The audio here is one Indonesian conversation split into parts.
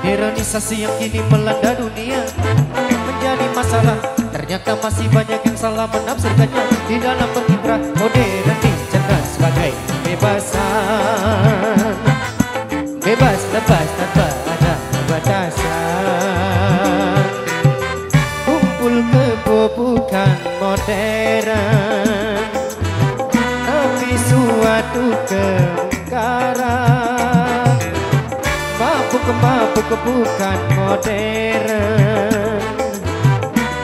Modernisasi yang kini melanda dunia menjadi masalah. Ternyata masih banyak yang salah menafsirkannya. Di dalam berkiprah modern dicerna sebagai kebebasan, bebas lepas tanpa ada batasan. Kumpul kebo bukan modern, tapi suatu kemungkaran. Mabuk bukan modern,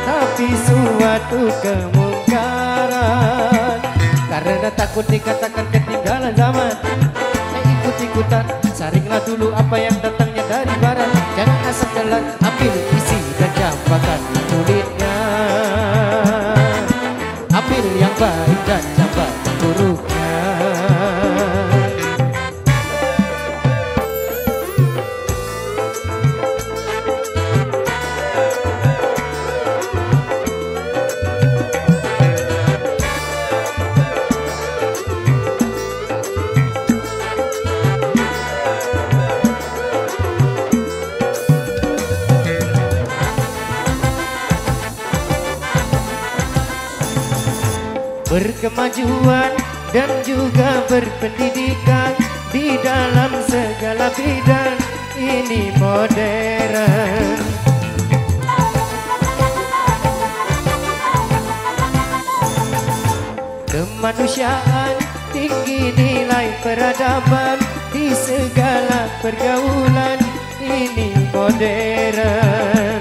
tapi suatu kemungkaran. Karena takut dikatakan ketinggalan zaman, ikut-ikutan, saringlah dulu apa yang datangnya dari barat. Jangan asal jalan, ambil isi dan campakkan kulitnya. Ambil yang baik dan campakkan buruknya. Berkemajuan dan juga berpendidikan di dalam segala bidang, ini modern. Kemanusiaan, tinggi nilai peradaban di segala pergaulan, ini modern.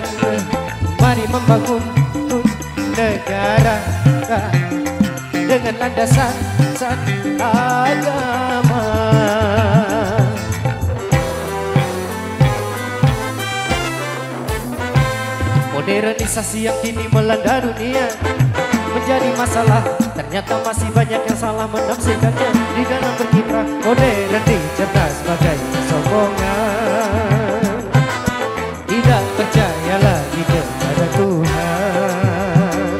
Mari membangun negara dengan landasan agama. Modernisasi yang kini melanda dunia menjadi masalah. Ternyata masih banyak yang salah menafsirkannya. Di dalam berkiprah modern dicerna sebagai kesombongan. Tidak percaya lagi kepada Tuhan,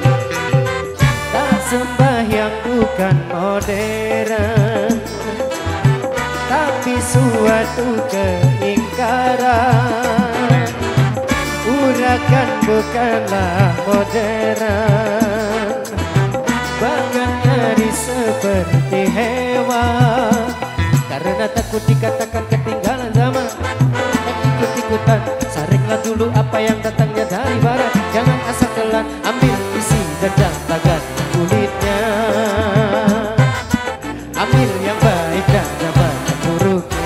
tak sembahyang bukan modern, tapi suatu keingkaran. Urakan bukanlah modern, bahkan nyari seperti hewan. Karena takut dikatakan ketinggalan zaman, dan ikut-ikutan, saringlah dulu apa yang datangnya dari barat. Jangan asal telan, ambil isi dan campakkan kulitnya. Ambil yang baik dan campakkan buruknya.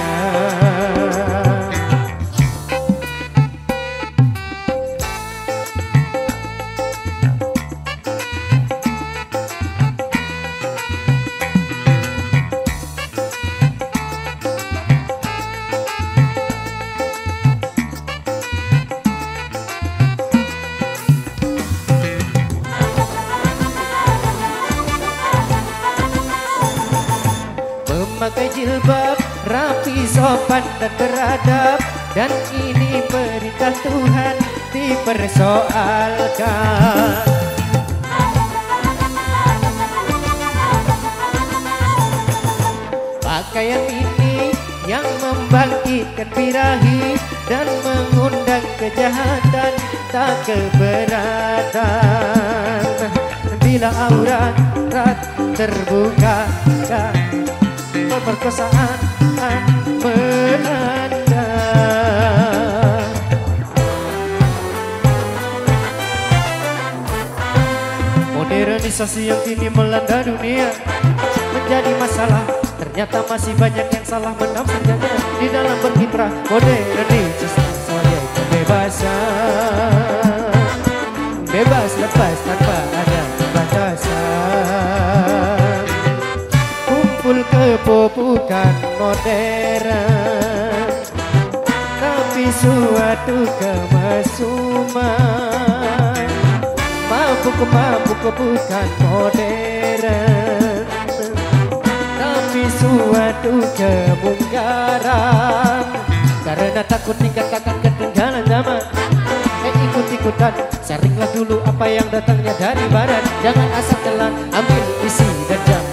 Memakai jilbab, rapi, sopan dan beradab, dan ini perintah Tuhan dipersoalkan. Pakaian ini yang membangkitkan birahi dan mengundang kejahatan, tak keberatan. Bila aurat terbuka, pemerkosaan melanda. Modernisasi yang kini melanda dunia menjadi masalah. Ternyata masih banyak yang salah menafsirkannya. Di dalam berkiprah modernisasi sebagai kebebasan, bebas lepas tanpa ada batasan. Kumpul kebo bukan modern, tapi suatu kemesuman. Mabuk bukan modern, tapi suatu kemungkaran. Karena takut dikatakan ketinggalan zaman, ikut-ikutan, saringlah dulu apa yang datangnya dari barat. Jangan asal telan, ambil isi dan jangan